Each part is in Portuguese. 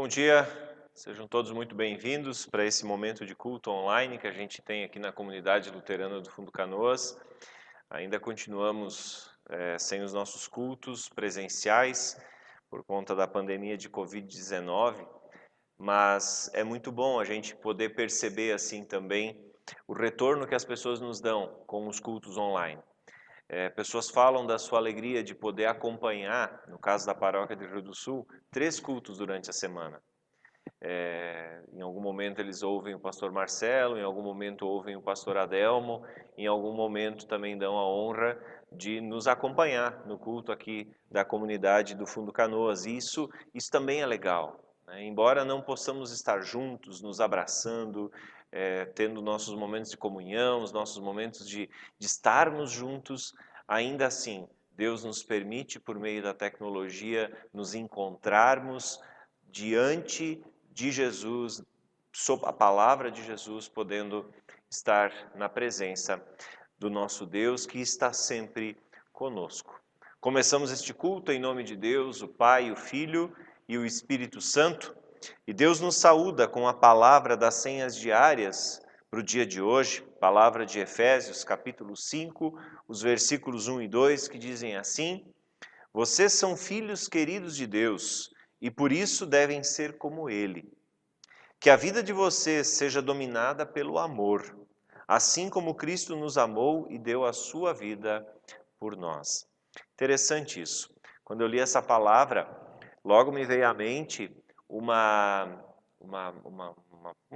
Bom dia, sejam todos muito bem-vindos para esse momento de culto online que a gente tem aqui na comunidade luterana do Fundo Canoas. Ainda continuamos sem os nossos cultos presenciais por conta da pandemia de Covid-19, mas é muito bom a gente poder perceber assim também o retorno que as pessoas nos dão com os cultos online. Pessoas falam da sua alegria de poder acompanhar, no caso da paróquia do Rio do Sul, 3 cultos durante a semana. Em algum momento eles ouvem o pastor Marcelo, em algum momento ouvem o pastor Adelmo, em algum momento também dão a honra de nos acompanhar no culto aqui da comunidade do Fundo Canoas. E isso também é legal, né? Embora não possamos estar juntos, nos abraçando, tendo nossos momentos de comunhão, os nossos momentos de estarmos juntos, ainda assim, Deus nos permite, por meio da tecnologia, nos encontrarmos diante de Jesus, sob a palavra de Jesus, podendo estar na presença do nosso Deus que está sempre conosco. Começamos este culto em nome de Deus, o Pai, o Filho e o Espírito Santo. E Deus nos saúda com a palavra das senhas diárias para o dia de hoje, palavra de Efésios, capítulo 5, os versículos 1 e 2, que dizem assim: Vocês são filhos queridos de Deus, e por isso devem ser como Ele. Que a vida de vocês seja dominada pelo amor, assim como Cristo nos amou e deu a sua vida por nós. Interessante isso. Quando eu li essa palavra, logo me veio à mente uma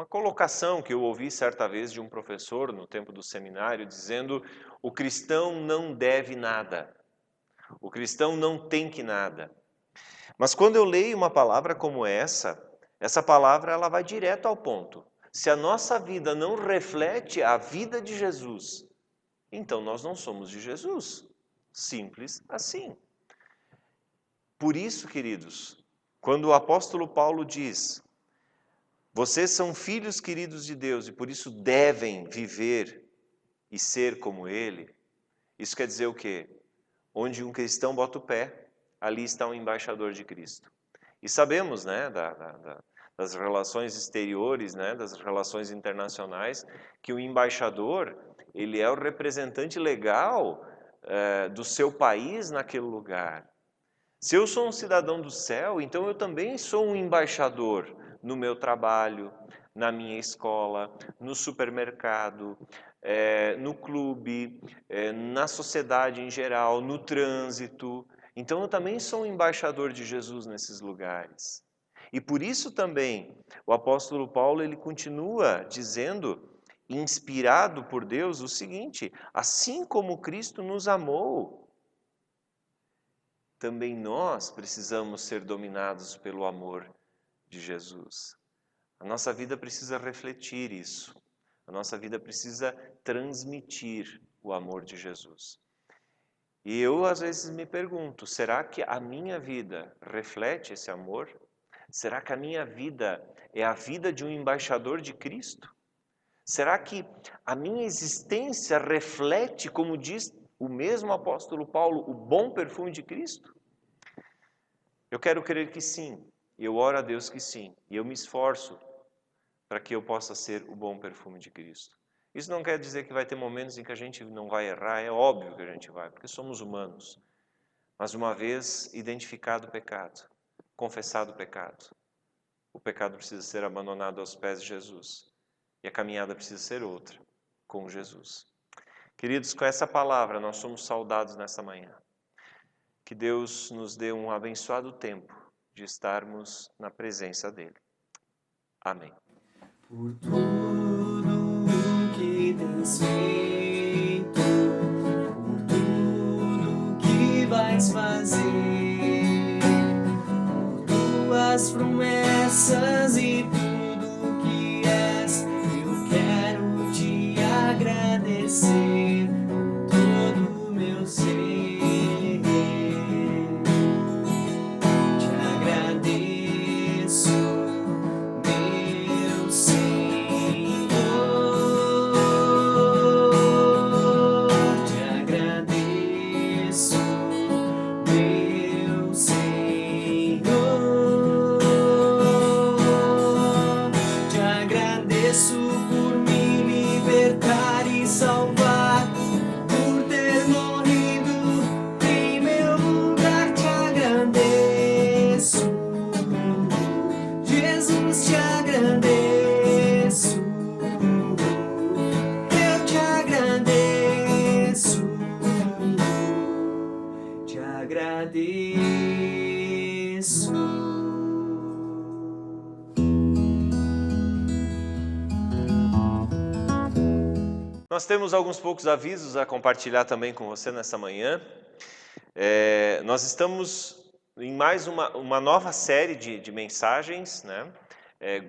colocação que eu ouvi certa vez de um professor no tempo do seminário, dizendo: o cristão não deve nada, o cristão não tem que nada. Mas quando eu leio uma palavra como essa palavra ela vai direto ao ponto. Se a nossa vida não reflete a vida de Jesus, então nós não somos de Jesus. Simples assim. Por isso, queridos, quando o apóstolo Paulo diz: vocês são filhos queridos de Deus e por isso devem viver e ser como Ele, isso quer dizer o quê? Onde um cristão bota o pé, ali está um embaixador de Cristo. E sabemos, né, das relações exteriores, né, das relações internacionais, que o embaixador, ele é o representante legal do seu país naquele lugar. Se eu sou um cidadão do céu, então eu também sou um embaixador no meu trabalho, na minha escola, no supermercado, no clube, na sociedade em geral, no trânsito. Então eu também sou um embaixador de Jesus nesses lugares. E por isso também o apóstolo Paulo ele continua dizendo, inspirado por Deus, o seguinte: assim como Cristo nos amou, também nós precisamos ser dominados pelo amor de Jesus. A nossa vida precisa refletir isso. A nossa vida precisa transmitir o amor de Jesus. E eu, às vezes, me pergunto, será que a minha vida reflete esse amor? Será que a minha vida é a vida de um embaixador de Cristo? Será que a minha existência reflete, como diz o mesmo apóstolo Paulo, o bom perfume de Cristo? Eu quero crer que sim, eu oro a Deus que sim, e eu me esforço para que eu possa ser o bom perfume de Cristo. Isso não quer dizer que vai ter momentos em que a gente não vai errar, é óbvio que a gente vai, porque somos humanos. Mas uma vez identificado o pecado, confessado o pecado precisa ser abandonado aos pés de Jesus. E a caminhada precisa ser outra, com Jesus. Queridos, com essa palavra nós somos saudados nessa manhã. Que Deus nos dê um abençoado tempo de estarmos na presença dEle. Amém. Por tudo que tens feito, por tudo que vais fazer, por tuas promessas e tudo que és, eu quero te agradecer com todo o meu ser. Te agradeço, meu Senhor, te agradeço, meu Senhor. libertar e salvar. Por ter morrido em meu lugar, te agradeço. Jesus, te agradeço. Eu te agradeço. Te agradeço. Nós temos alguns poucos avisos a compartilhar também com você nessa manhã. Nós estamos em mais uma nova série de mensagens, né?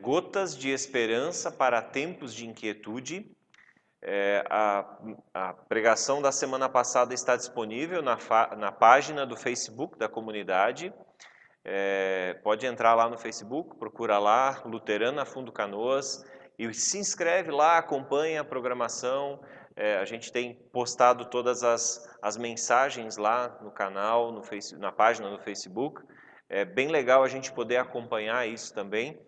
Gotas de Esperança para Tempos de Inquietude. A pregação da semana passada está disponível na página do Facebook da comunidade. Pode entrar lá no Facebook, procura lá, Luterana Fundo Canoas, e se inscreve lá, acompanha a programação. A gente tem postado todas as mensagens lá no canal, na página do Facebook. É bem legal a gente poder acompanhar isso também.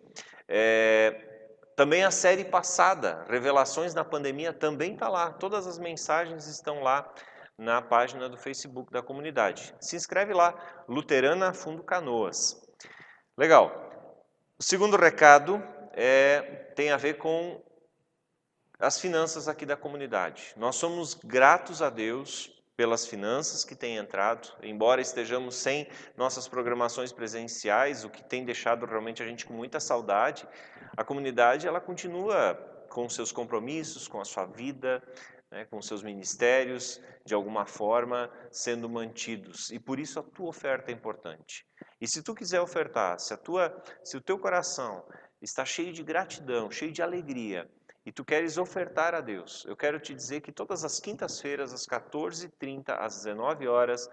Também a série passada, Revelações na Pandemia, também está lá. Todas as mensagens estão lá na página do Facebook da comunidade. Se inscreve lá, Luterana Fundo Canoas. Legal. O segundo recado tem a ver com as finanças aqui da comunidade. Nós somos gratos a Deus pelas finanças que têm entrado, embora estejamos sem nossas programações presenciais, o que tem deixado realmente a gente com muita saudade. A comunidade, ela continua com seus compromissos, com a sua vida, né, com seus ministérios, de alguma forma, sendo mantidos. E por isso a tua oferta é importante. E se tu quiser ofertar, se o teu coração está cheio de gratidão, cheio de alegria, e tu queres ofertar a Deus, eu quero te dizer que todas as quintas-feiras, às 14h30, às 19 horas,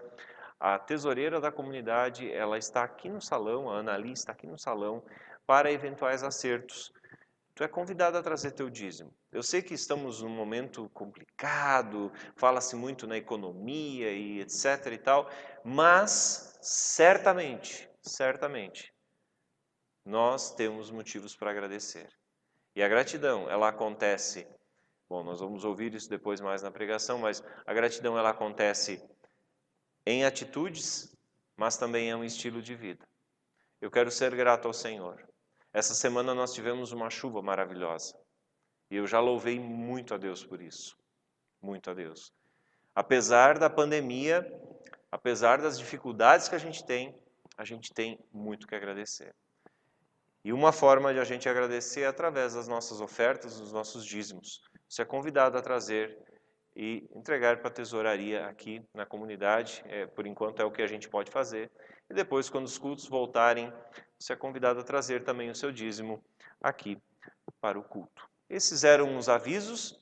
a tesoureira da comunidade, ela está aqui no salão, a Ana Ali está aqui no salão, para eventuais acertos. Tu é convidado a trazer teu dízimo. Eu sei que estamos num momento complicado, fala-se muito na economia e etc e tal, mas certamente, nós temos motivos para agradecer. E a gratidão, ela acontece, bom, nós vamos ouvir isso depois mais na pregação, mas a gratidão, ela acontece em atitudes, mas também é um estilo de vida. Eu quero ser grato ao Senhor. Essa semana nós tivemos uma chuva maravilhosa. E eu já louvei muito a Deus por isso. Muito a Deus. Apesar da pandemia, apesar das dificuldades que a gente tem muito que agradecer. E uma forma de a gente agradecer é através das nossas ofertas, dos nossos dízimos. Você é convidado a trazer e entregar para a tesouraria aqui na comunidade. Por enquanto é o que a gente pode fazer. E depois, quando os cultos voltarem, você é convidado a trazer também o seu dízimo aqui para o culto. Esses eram os avisos.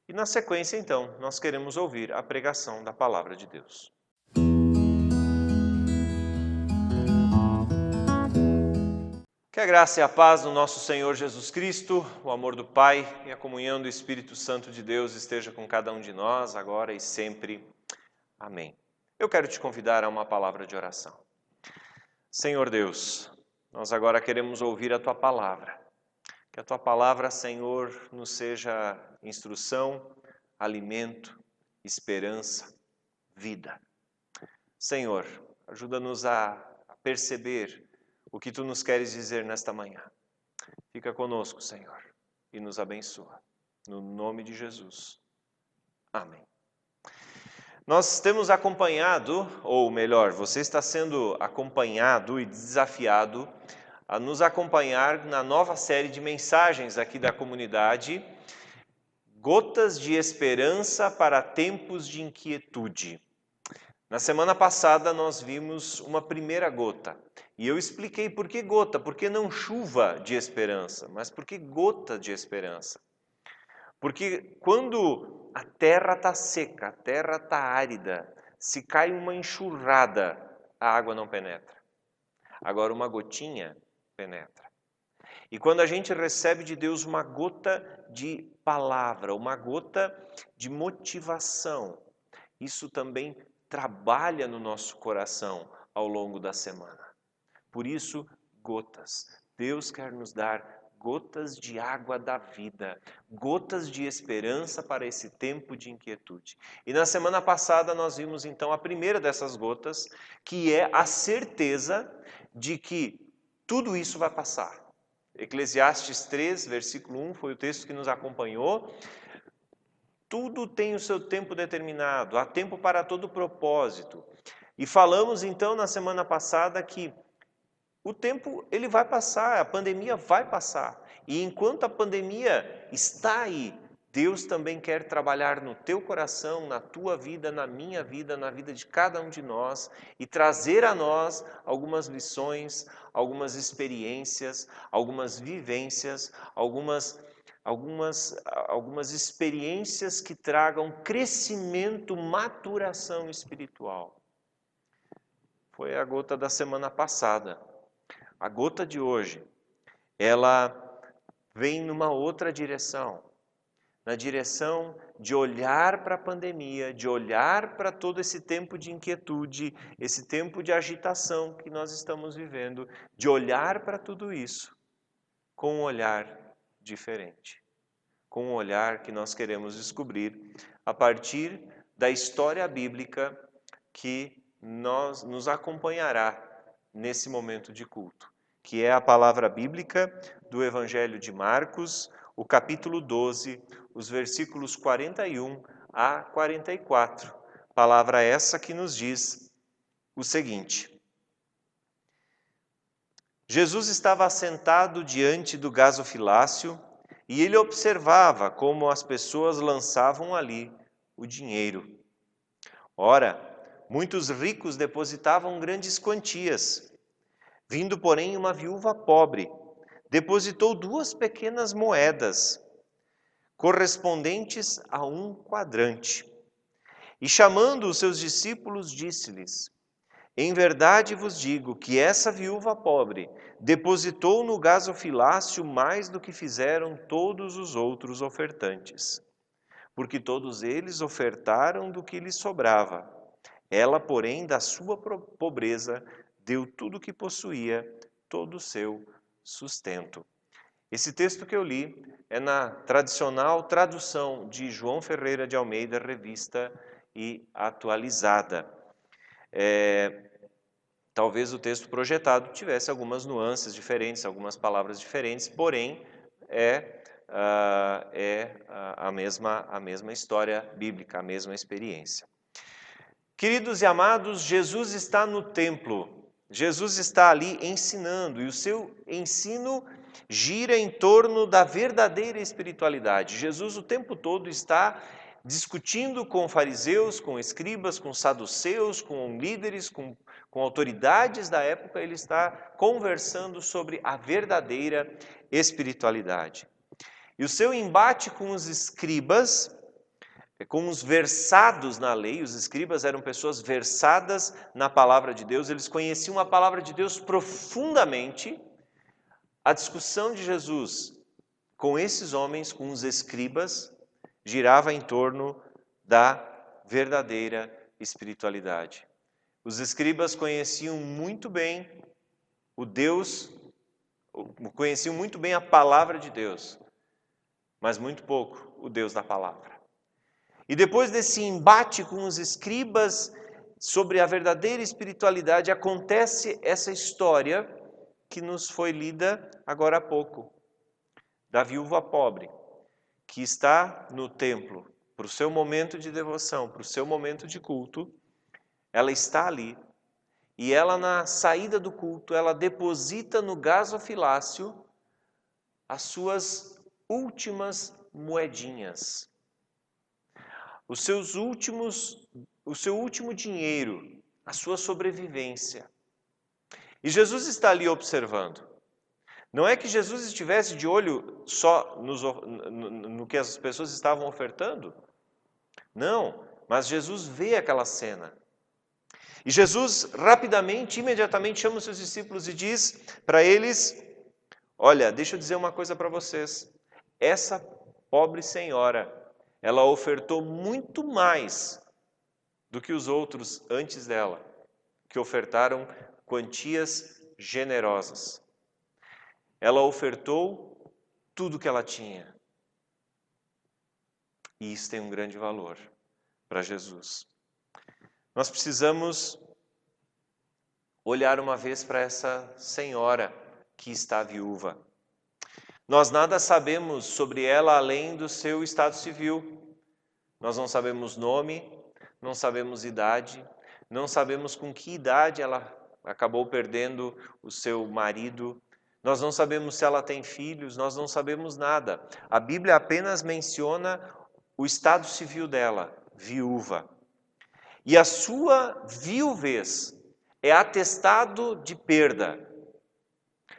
E na sequência, então, nós queremos ouvir a pregação da Palavra de Deus. Que a graça e a paz do nosso Senhor Jesus Cristo, o amor do Pai e a comunhão do Espírito Santo de Deus esteja com cada um de nós, agora e sempre. Amém. Eu quero te convidar a uma palavra de oração. Senhor Deus, nós agora queremos ouvir a Tua palavra. Que a Tua palavra, Senhor, nos seja instrução, alimento, esperança, vida. Senhor, ajuda-nos a perceber o que Tu nos queres dizer nesta manhã. Fica conosco, Senhor, e nos abençoa. No nome de Jesus. Amém. Nós temos acompanhado, ou melhor, você está sendo acompanhado e desafiado a nos acompanhar na nova série de mensagens aqui da comunidade, Gotas de Esperança para Tempos de Inquietude. Na semana passada nós vimos uma primeira gota. E eu expliquei por que gota, por que não chuva de esperança, mas por que gota de esperança. Porque quando a terra está seca, a terra está árida, se cai uma enxurrada, a água não penetra. Agora uma gotinha penetra. E quando a gente recebe de Deus uma gota de palavra, uma gota de motivação, isso também trabalha no nosso coração ao longo da semana. Por isso, gotas. Deus quer nos dar gotas de água da vida, gotas de esperança para esse tempo de inquietude. E na semana passada nós vimos então a primeira dessas gotas, que é a certeza de que tudo isso vai passar. Eclesiastes 3, versículo 1, foi o texto que nos acompanhou. Tudo tem o seu tempo determinado, há tempo para todo propósito. E falamos então na semana passada que o tempo ele vai passar, a pandemia vai passar. E enquanto a pandemia está aí, Deus também quer trabalhar no teu coração, na tua vida, na minha vida, na vida de cada um de nós e trazer a nós algumas lições, algumas experiências, algumas vivências, algumas experiências que tragam crescimento, maturação espiritual. Foi a gota da semana passada. A gota de hoje, ela vem numa outra direção. Na direção de olhar para a pandemia, de olhar para todo esse tempo de inquietude, esse tempo de agitação que nós estamos vivendo, de olhar para tudo isso com um olhar diferente. Com um olhar que nós queremos descobrir a partir da história bíblica que nos acompanhará nesse momento de culto, que é a palavra bíblica do Evangelho de Marcos, o capítulo 12, os versículos 41 a 44. Palavra essa que nos diz o seguinte: Jesus estava assentado diante do gasofilácio e ele observava como as pessoas lançavam ali o dinheiro. Ora, muitos ricos depositavam grandes quantias. Vindo, porém, uma viúva pobre, depositou 2 pequenas moedas, correspondentes a 1 quadrante. E chamando os seus discípulos, disse-lhes: em verdade vos digo que essa viúva pobre depositou no gasofilácio mais do que fizeram todos os outros ofertantes. Porque todos eles ofertaram do que lhes sobrava. Ela, porém, da sua pobreza, deu tudo o que possuía, todo o seu sustento. Esse texto que eu li é na tradicional tradução de João Ferreira de Almeida, revista e atualizada. Talvez o texto projetado tivesse algumas nuances diferentes, algumas palavras diferentes, porém é a mesma história bíblica, a mesma experiência. Queridos e amados, Jesus está no templo, Jesus está ali ensinando, e o seu ensino gira em torno da verdadeira espiritualidade. Jesus o tempo todo está discutindo com fariseus, com escribas, com saduceus, com líderes, com autoridades da época, ele está conversando sobre a verdadeira espiritualidade. E o seu embate com os escribas, com os versados na lei, os escribas eram pessoas versadas na palavra de Deus, eles conheciam a palavra de Deus profundamente. A discussão de Jesus com esses homens, com os escribas, girava em torno da verdadeira espiritualidade. Os escribas conheciam muito bem conheciam muito bem a palavra de Deus, mas muito pouco o Deus da palavra. E depois desse embate com os escribas sobre a verdadeira espiritualidade, acontece essa história que nos foi lida agora há pouco, da viúva pobre, que está no templo para o seu momento de devoção, para o seu momento de culto. Ela está ali e ela, na saída do culto, ela deposita no gasofilácio as suas últimas moedinhas, o seu último dinheiro, a sua sobrevivência. E Jesus está ali observando. Não é que Jesus estivesse de olho só no que as pessoas estavam ofertando. Não, mas Jesus vê aquela cena. E Jesus rapidamente, imediatamente chama os seus discípulos e diz para eles: olha, deixa eu dizer uma coisa para vocês. Essa pobre senhora, ela ofertou muito mais do que os outros antes dela, que ofertaram quantias generosas. Ela ofertou tudo que ela tinha. E isso tem um grande valor para Jesus. Nós precisamos olhar uma vez para essa senhora que está viúva. Nós nada sabemos sobre ela além do seu estado civil. Nós não sabemos nome, não sabemos idade, não sabemos com que idade ela acabou perdendo o seu marido. Nós não sabemos se ela tem filhos, nós não sabemos nada. A Bíblia apenas menciona o estado civil dela, viúva. E a sua viuvez é atestado de perda.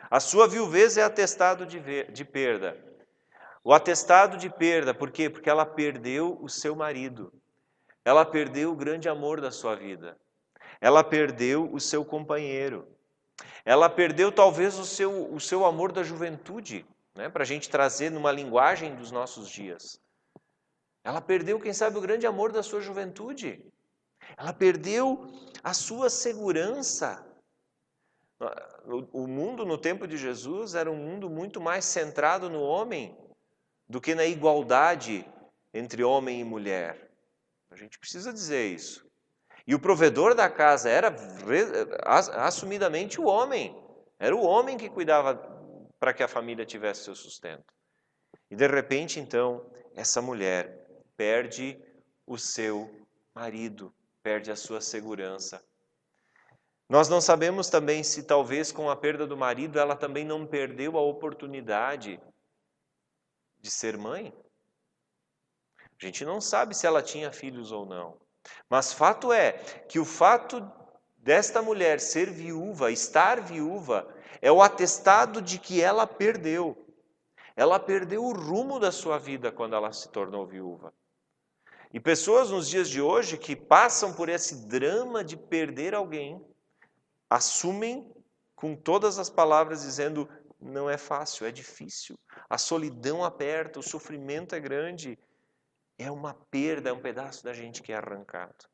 A sua viuvez é atestado de perda. O atestado de perda, por quê? Porque ela perdeu o seu marido. Ela perdeu o grande amor da sua vida. Ela perdeu o seu companheiro. Ela perdeu talvez o seu amor da juventude, né? Para a gente trazer numa linguagem dos nossos dias. Ela perdeu, quem sabe, o grande amor da sua juventude. Ela perdeu a sua segurança. O mundo no tempo de Jesus era um mundo muito mais centrado no homem do que na igualdade entre homem e mulher. A gente precisa dizer isso. E o provedor da casa era assumidamente o homem. Era o homem que cuidava para que a família tivesse seu sustento. E de repente, então, essa mulher perde o seu marido, perde a sua segurança. Nós não sabemos também se talvez com a perda do marido ela também não perdeu a oportunidade de ser mãe. A gente não sabe se ela tinha filhos ou não. Mas fato é que o fato desta mulher ser viúva, estar viúva, é o atestado de que ela perdeu. Ela perdeu o rumo da sua vida quando ela se tornou viúva. E pessoas nos dias de hoje que passam por esse drama de perder alguém, assumem com todas as palavras dizendo, não é fácil, é difícil. A solidão aperta, o sofrimento é grande. É uma perda, é um pedaço da gente que é arrancado.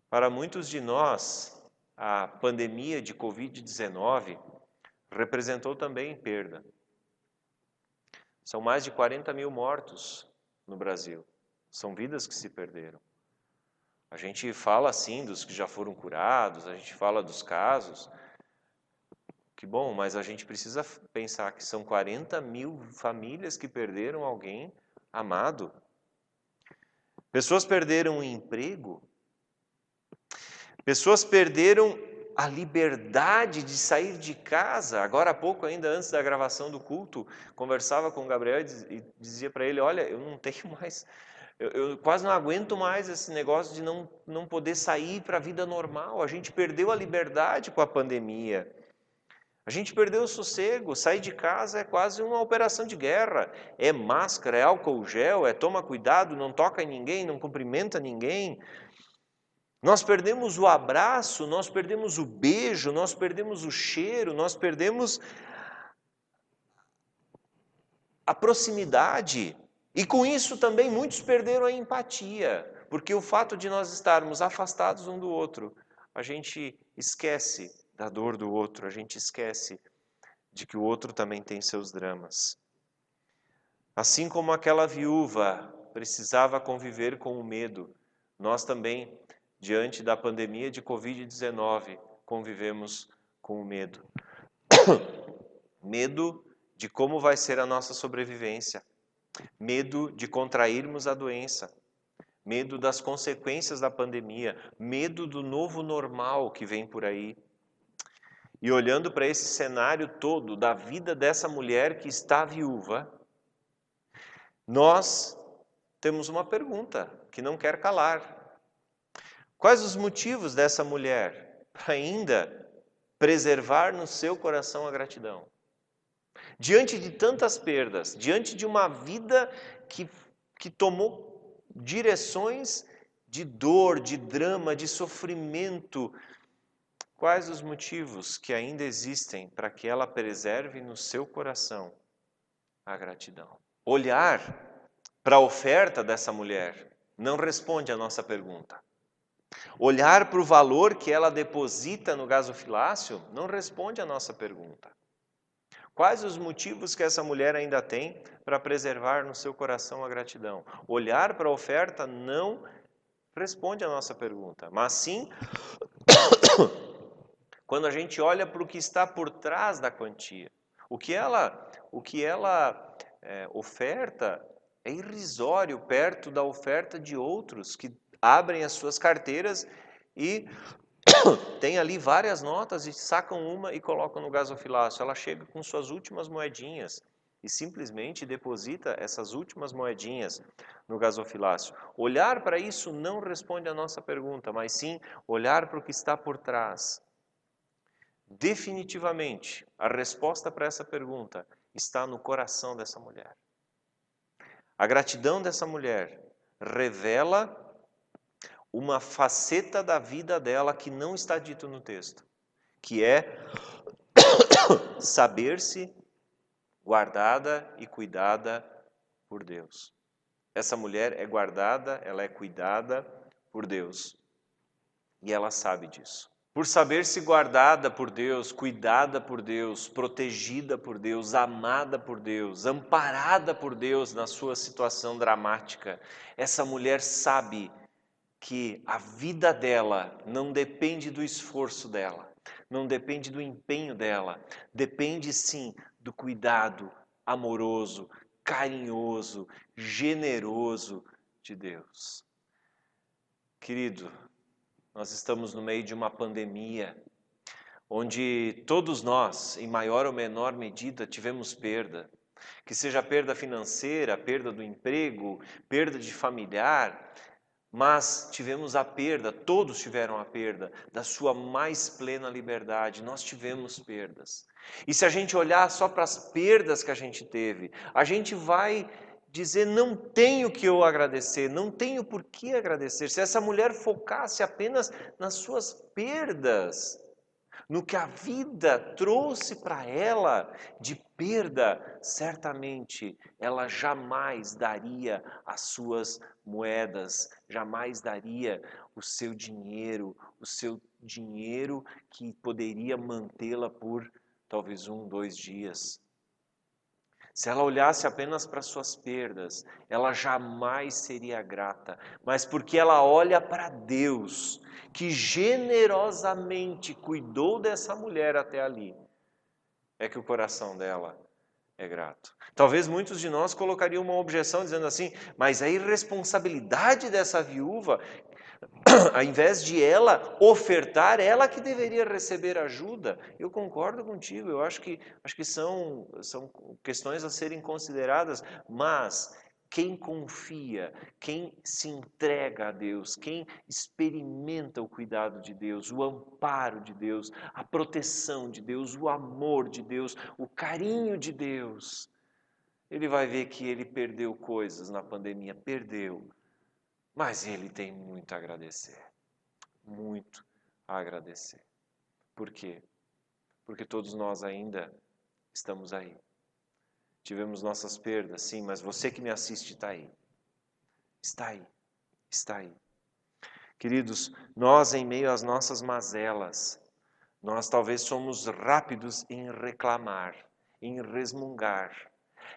Para muitos de nós, a pandemia de Covid-19 representou também perda. São mais de 40 mil mortos no Brasil. São vidas que se perderam. A gente fala assim dos que já foram curados, a gente fala dos casos. Que bom, mas a gente precisa pensar que são 40 mil famílias que perderam alguém amado. Pessoas perderam o emprego. Pessoas perderam a liberdade de sair de casa. Agora há pouco, ainda antes da gravação do culto, conversava com o Gabriel e dizia para ele, olha, eu não tenho mais... Eu quase não aguento mais esse negócio de não poder sair para a vida normal. A gente perdeu a liberdade com a pandemia. A gente perdeu o sossego. Sair de casa é quase uma operação de guerra. É máscara, é álcool gel, é toma cuidado, não toca em ninguém, não cumprimenta ninguém. Nós perdemos o abraço, nós perdemos o beijo, nós perdemos o cheiro, nós perdemos a proximidade. E com isso também muitos perderam a empatia, porque o fato de nós estarmos afastados um do outro, a gente esquece da dor do outro, a gente esquece de que o outro também tem seus dramas. Assim como aquela viúva precisava conviver com o medo, nós também, diante da pandemia de Covid-19, convivemos com o medo. Medo de como vai ser a nossa sobrevivência. Medo de contrairmos a doença, medo das consequências da pandemia, medo do novo normal que vem por aí. E olhando para esse cenário todo da vida dessa mulher que está viúva, nós temos uma pergunta que não quer calar. Quais os motivos dessa mulher para ainda preservar no seu coração a gratidão? Diante de tantas perdas, diante de uma vida que tomou direções de dor, de drama, de sofrimento, quais os motivos que ainda existem para que ela preserve no seu coração a gratidão? Olhar para a oferta dessa mulher não responde à nossa pergunta. Olhar para o valor que ela deposita no gasofilácio não responde à nossa pergunta. Quais os motivos que essa mulher ainda tem para preservar no seu coração a gratidão? Olhar para a oferta não responde a nossa pergunta, mas sim quando a gente olha para o que está por trás da quantia. O que ela oferta é irrisório perto da oferta de outros que abrem as suas carteiras e tem ali várias notas e sacam uma e colocam no gasofilácio. Ela chega com suas últimas moedinhas e simplesmente deposita essas últimas moedinhas no gasofilácio. Olhar para isso não responde à nossa pergunta, mas sim olhar para o que está por trás. Definitivamente, a resposta para essa pergunta está no coração dessa mulher. A gratidão dessa mulher revela uma faceta da vida dela que não está dito no texto, que é saber-se guardada e cuidada por Deus. Essa mulher é guardada, ela é cuidada por Deus. E ela sabe disso. Por saber-se guardada por Deus, cuidada por Deus, protegida por Deus, amada por Deus, amparada por Deus na sua situação dramática, essa mulher sabe que a vida dela não depende do esforço dela, não depende do empenho dela, depende sim do cuidado amoroso, carinhoso, generoso de Deus. Querido, nós estamos no meio de uma pandemia, onde todos nós, em maior ou menor medida, tivemos perda. Que seja perda financeira, perda do emprego, perda de familiar, mas tivemos a perda, todos tiveram a perda da sua mais plena liberdade. Nós tivemos perdas. E se a gente olhar só para as perdas que a gente teve, a gente vai dizer, não tenho que eu agradecer, não tenho por que agradecer. Se essa mulher focasse apenas nas suas perdas, no que a vida trouxe para ela de perda, certamente ela jamais daria as suas moedas, jamais daria o seu dinheiro que poderia mantê-la por talvez 1, 2 dias. Se ela olhasse apenas para suas perdas, ela jamais seria grata. Mas porque ela olha para Deus, que generosamente cuidou dessa mulher até ali, é que o coração dela é grato. Talvez muitos de nós colocariam uma objeção dizendo assim, mas a irresponsabilidade dessa viúva, ao invés de ela ofertar, ela que deveria receber ajuda. Eu concordo contigo, eu acho que são questões a serem consideradas, mas quem confia, quem se entrega a Deus, quem experimenta o cuidado de Deus, o amparo de Deus, a proteção de Deus, o amor de Deus, o carinho de Deus, ele vai ver que ele perdeu coisas na pandemia, perdeu. Mas ele tem muito a agradecer. Muito a agradecer. Por quê? Porque todos nós ainda estamos aí. Tivemos nossas perdas, sim, mas você que me assiste está aí. Está aí. Está aí. Queridos, nós em meio às nossas mazelas, nós talvez somos rápidos em reclamar, em resmungar,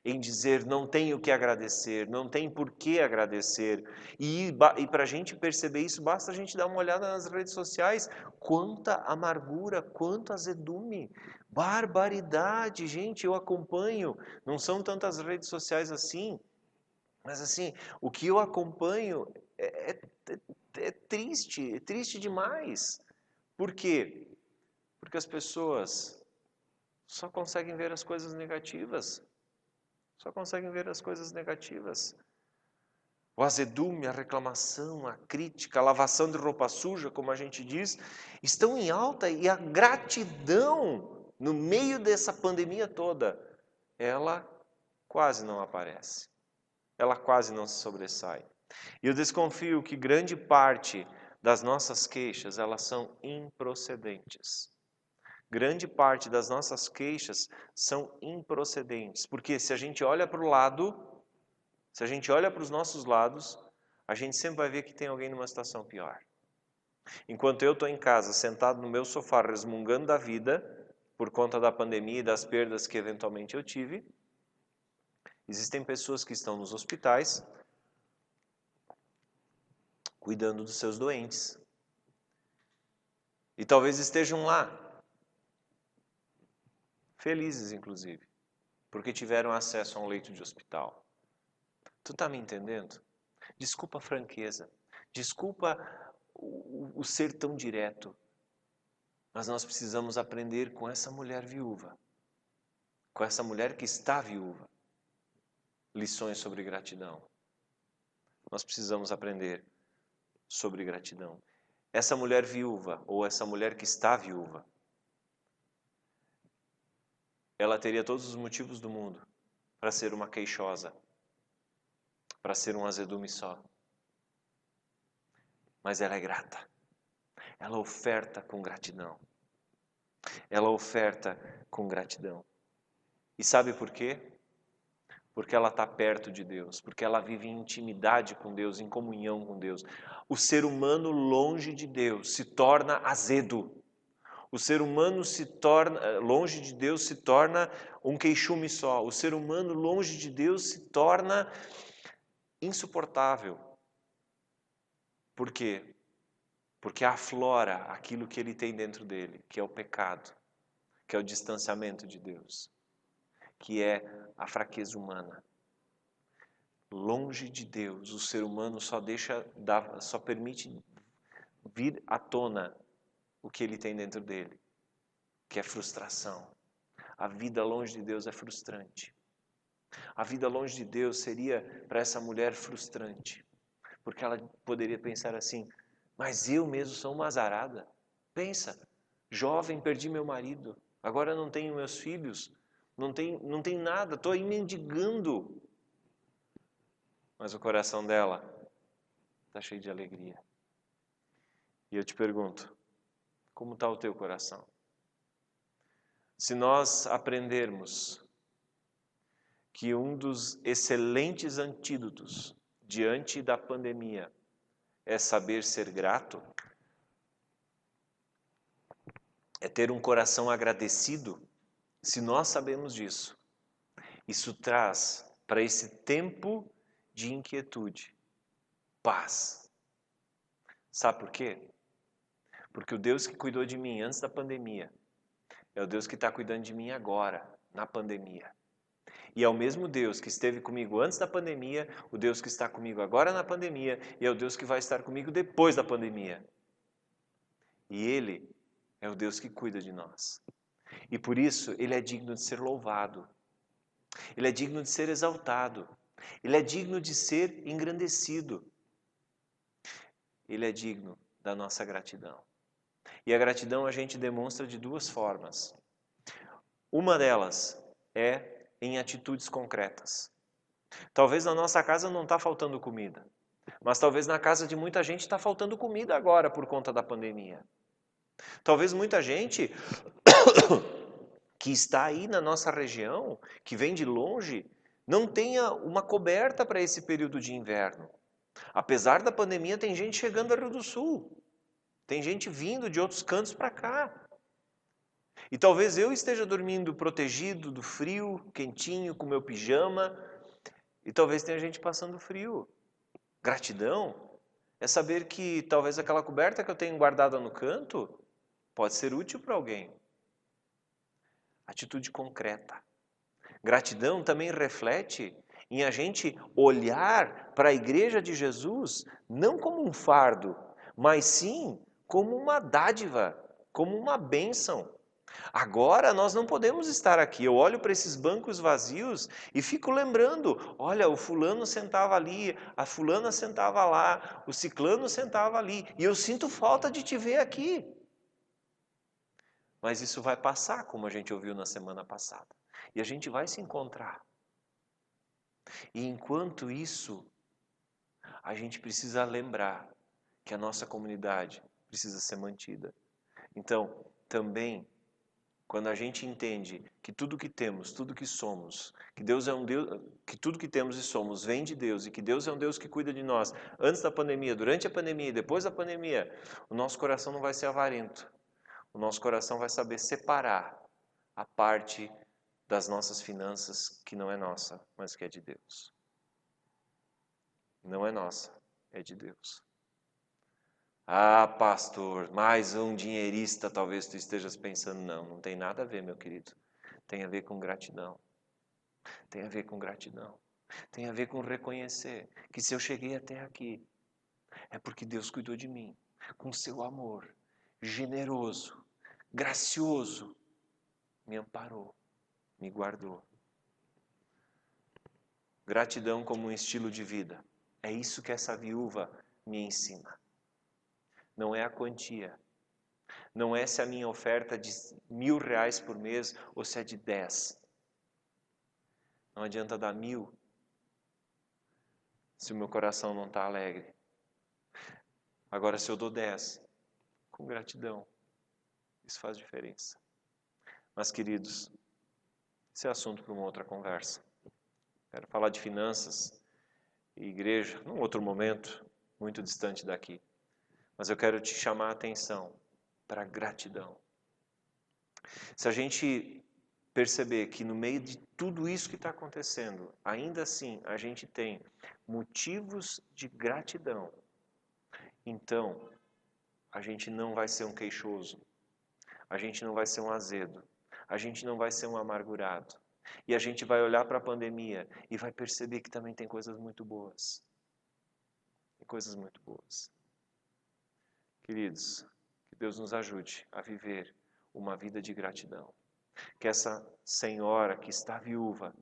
em dizer não tenho o que agradecer, não tem por que agradecer. E para a gente perceber isso, basta a gente dar uma olhada nas redes sociais, quanta amargura, quanto azedume, barbaridade, gente, eu acompanho, não são tantas redes sociais assim, mas assim, o que eu acompanho é triste demais. Por quê? Porque as pessoas só conseguem ver as coisas negativas. Só conseguem ver as coisas negativas. O azedume, a reclamação, a crítica, a lavação de roupa suja, como a gente diz, estão em alta e a gratidão, no meio dessa pandemia toda, ela quase não aparece. Ela quase não se sobressai. E eu desconfio que grande parte das nossas queixas, elas são improcedentes. Grande parte das nossas queixas são improcedentes, porque se a gente olha para o lado, se a gente olha para os nossos lados, a gente sempre vai ver que tem alguém numa situação pior. Enquanto eu estou em casa, sentado no meu sofá, resmungando da vida, por conta da pandemia e das perdas que eventualmente eu tive. Existem pessoas que estão nos hospitais cuidando dos seus doentes. E talvez estejam lá, felizes inclusive, porque tiveram acesso a um leito de hospital. Tu tá me entendendo? Desculpa a franqueza, desculpa o ser tão direto, mas nós precisamos aprender com essa mulher viúva, com essa mulher que está viúva, lições sobre gratidão. Nós precisamos aprender sobre gratidão. Essa mulher viúva, ou essa mulher que está viúva, ela teria todos os motivos do mundo para ser uma queixosa, para ser um azedume só. Mas ela é grata. Ela oferta com gratidão. Ela oferta com gratidão. E sabe por quê? Porque ela está perto de Deus, porque ela vive em intimidade com Deus, em comunhão com Deus. O ser humano longe de Deus se torna azedo. O ser humano longe de Deus se torna um queixume só. O ser humano longe de Deus se torna insuportável. Por quê? Porque aflora aquilo que ele tem dentro dele, que é o pecado, que é o distanciamento de Deus, que é a fraqueza humana. Longe de Deus, o ser humano só permite vir à tona o que ele tem dentro dele, que é frustração. A vida longe de Deus é frustrante. A vida longe de Deus seria para essa mulher frustrante, porque ela poderia pensar assim: mas eu mesmo sou uma azarada. Pensa, jovem, perdi meu marido, agora não tenho meus filhos, não tem nada, estou aí mendigando. Mas o coração dela está cheio de alegria. E eu te pergunto, como está o teu coração? Se nós aprendermos que um dos excelentes antídotos diante da pandemia é saber ser grato, é ter um coração agradecido, se nós sabemos disso, isso traz para esse tempo de inquietude paz. Sabe por quê? Porque o Deus que cuidou de mim antes da pandemia é o Deus que está cuidando de mim agora, na pandemia. E é o mesmo Deus que esteve comigo antes da pandemia, o Deus que está comigo agora na pandemia, e é o Deus que vai estar comigo depois da pandemia. E Ele é o Deus que cuida de nós. E por isso, Ele é digno de ser louvado. Ele é digno de ser exaltado. Ele é digno de ser engrandecido. Ele é digno da nossa gratidão. E a gratidão a gente demonstra de duas formas. Uma delas é em atitudes concretas. Talvez na nossa casa não está faltando comida, mas talvez na casa de muita gente está faltando comida agora por conta da pandemia. Talvez muita gente que está aí na nossa região, que vem de longe, não tenha uma coberta para esse período de inverno. Apesar da pandemia, tem gente chegando ao Rio do Sul. Tem gente vindo de outros cantos para cá. E talvez eu esteja dormindo protegido do frio, quentinho, com meu pijama. E talvez tenha gente passando frio. Gratidão é saber que talvez aquela coberta que eu tenho guardada no canto pode ser útil para alguém. Atitude concreta. Gratidão também reflete em a gente olhar para a igreja de Jesus não como um fardo, mas sim como uma dádiva, como uma bênção. Agora nós não podemos estar aqui. Eu olho para esses bancos vazios e fico lembrando, olha, o fulano sentava ali, a fulana sentava lá, o ciclano sentava ali, e eu sinto falta de te ver aqui. Mas isso vai passar, como a gente ouviu na semana passada. E a gente vai se encontrar. E enquanto isso, a gente precisa lembrar que a nossa comunidade precisa ser mantida. Então, também, quando a gente entende que tudo que temos, tudo que somos, que Deus é um Deus, que tudo que temos e somos vem de Deus e que Deus é um Deus que cuida de nós antes da pandemia, durante a pandemia e depois da pandemia, o nosso coração não vai ser avarento. O nosso coração vai saber separar a parte das nossas finanças que não é nossa, mas que é de Deus. Não é nossa, é de Deus. Ah, pastor, mais um dinheirista, talvez tu estejas pensando. Não, não tem nada a ver, meu querido. Tem a ver com gratidão. Tem a ver com gratidão. Tem a ver com reconhecer que se eu cheguei até aqui, é porque Deus cuidou de mim, com seu amor, generoso, gracioso, me amparou, me guardou. Gratidão como um estilo de vida. É isso que essa viúva me ensina. Não é a quantia. Não é se a minha oferta é de R$1.000 por mês ou se é de 10. Não adianta dar 1.000 se o meu coração não está alegre. Agora, se eu dou 10, com gratidão, isso faz diferença. Mas, queridos, esse é assunto para uma outra conversa. Quero falar de finanças e igreja num outro momento, muito distante daqui. Mas eu quero te chamar a atenção para a gratidão. Se a gente perceber que no meio de tudo isso que está acontecendo, ainda assim a gente tem motivos de gratidão, então a gente não vai ser um queixoso, a gente não vai ser um azedo, a gente não vai ser um amargurado. E a gente vai olhar para a pandemia e vai perceber que também tem coisas muito boas. Tem coisas muito boas. Queridos, que Deus nos ajude a viver uma vida de gratidão. Que essa senhora que está viúva,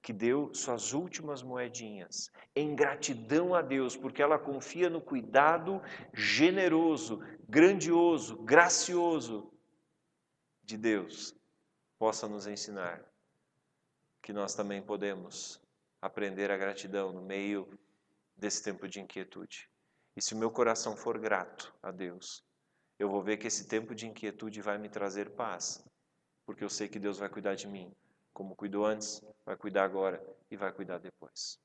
que deu suas últimas moedinhas, em gratidão a Deus, porque ela confia no cuidado generoso, grandioso, gracioso de Deus, possa nos ensinar que nós também podemos aprender a gratidão no meio desse tempo de inquietude. E se o meu coração for grato a Deus, eu vou ver que esse tempo de inquietude vai me trazer paz, porque eu sei que Deus vai cuidar de mim, como cuidou antes, vai cuidar agora e vai cuidar depois.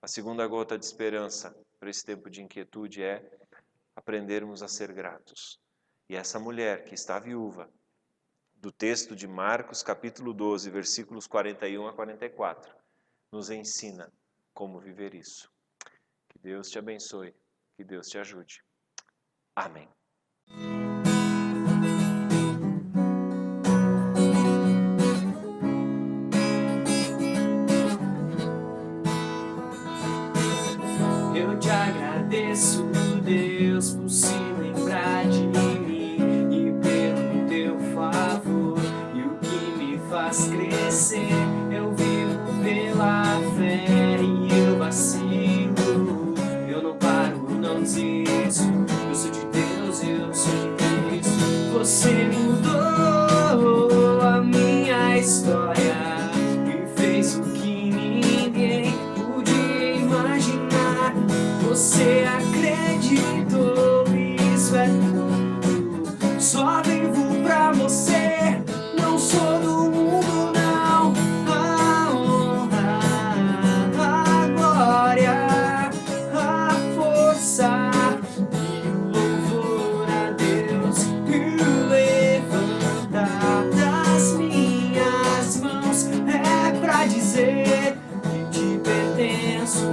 A segunda gota de esperança para esse tempo de inquietude é aprendermos a ser gratos. E essa mulher que está viúva, do texto de Marcos, capítulo 12, versículos 41 a 44, nos ensina como viver isso. Que Deus te abençoe, que Deus te ajude. Amém. Eu te agradeço, Deus, por se lembrar de mim e pelo teu favor. E o que me faz crescer, eu vivo pela fé e eu vacilo. Eu não paro, não desisto. Eu sou de Deus, eu sou de Cristo. Você mudou a minha história e fez o que ninguém podia imaginar. Você acreditou, isso é tudo. Só vivo pra você, não sou do mundo, não. A honra, a glória, a força e o louvor a Deus. E o levantar das minhas mãos é pra dizer que te pertenço,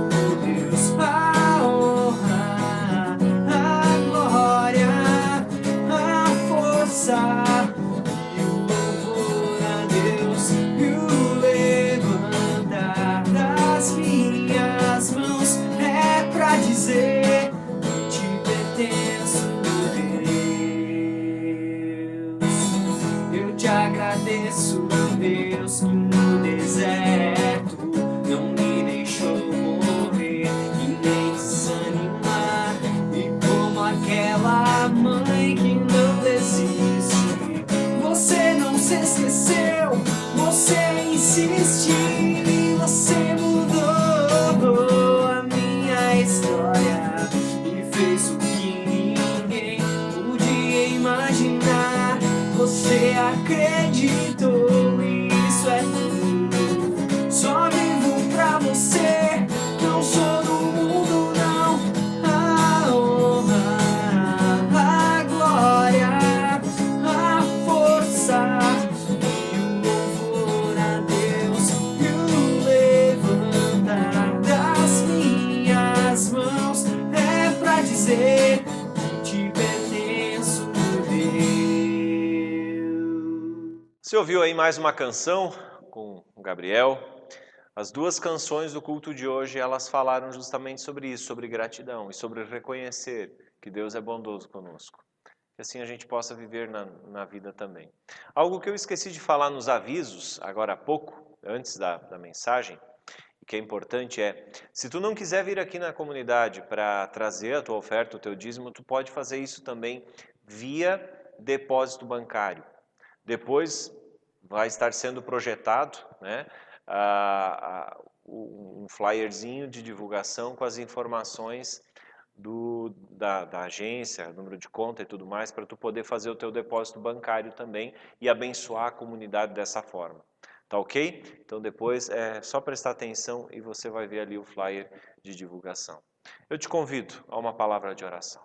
Deus. A honra, a glória, a força e o louvor a Deus. E o levantar das minhas mãos é pra dizer que te pertenço, Deus. Eu te agradeço, Deus, que no deserto não me deixou morrer e nem desanimar. E como aquela mãe que não desiste, você não se esqueceu, você insiste. Você mudou a minha história e fez o que ninguém podia imaginar. Você acreditou, isso é tudo. Só vivo pra você, não sou do mundo, não. A honra, a glória, a força e dizer que te pertenço, Deus. Você ouviu aí mais uma canção com o Gabriel? As duas canções do culto de hoje, elas falaram justamente sobre isso, sobre gratidão e sobre reconhecer que Deus é bondoso conosco. Que assim a gente possa viver na vida também. Algo que eu esqueci de falar nos avisos, agora há pouco, antes da mensagem, e que é importante se tu não quiser vir aqui na comunidade para trazer a tua oferta, o teu dízimo, tu pode fazer isso também via depósito bancário. Depois vai estar sendo projetado, né, um flyerzinho de divulgação com as informações da agência, número de conta e tudo mais, para tu poder fazer o teu depósito bancário também e abençoar a comunidade dessa forma. Tá ok? Então depois é só prestar atenção e você vai ver ali o flyer de divulgação. Eu te convido a uma palavra de oração.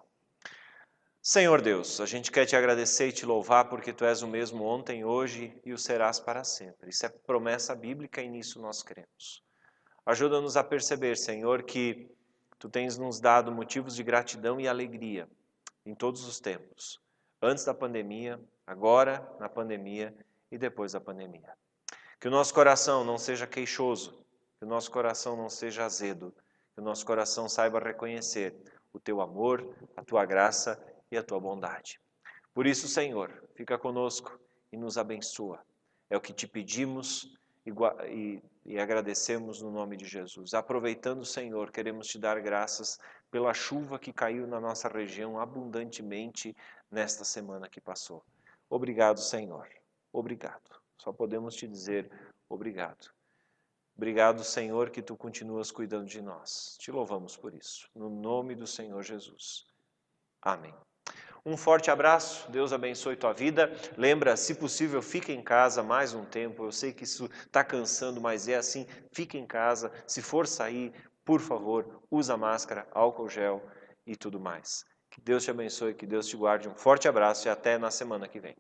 Senhor Deus, a gente quer te agradecer e te louvar porque tu és o mesmo ontem, hoje e o serás para sempre. Isso é promessa bíblica e nisso nós cremos. Ajuda-nos a perceber, Senhor, que tu tens nos dado motivos de gratidão e alegria em todos os tempos. Antes da pandemia, agora na pandemia e depois da pandemia. Que o nosso coração não seja queixoso, que o nosso coração não seja azedo, que o nosso coração saiba reconhecer o teu amor, a tua graça e a tua bondade. Por isso, Senhor, fica conosco e nos abençoa. É o que te pedimos e agradecemos no nome de Jesus. Aproveitando, Senhor, queremos te dar graças pela chuva que caiu na nossa região abundantemente nesta semana que passou. Obrigado, Senhor. Obrigado. Só podemos te dizer obrigado. Obrigado, Senhor, que tu continuas cuidando de nós. Te louvamos por isso. No nome do Senhor Jesus. Amém. Um forte abraço, Deus abençoe tua vida. Lembra, se possível, fica em casa mais um tempo. Eu sei que isso está cansando, mas é assim, fica em casa. Se for sair, por favor, usa máscara, álcool gel e tudo mais. Que Deus te abençoe, que Deus te guarde. Um forte abraço e até na semana que vem.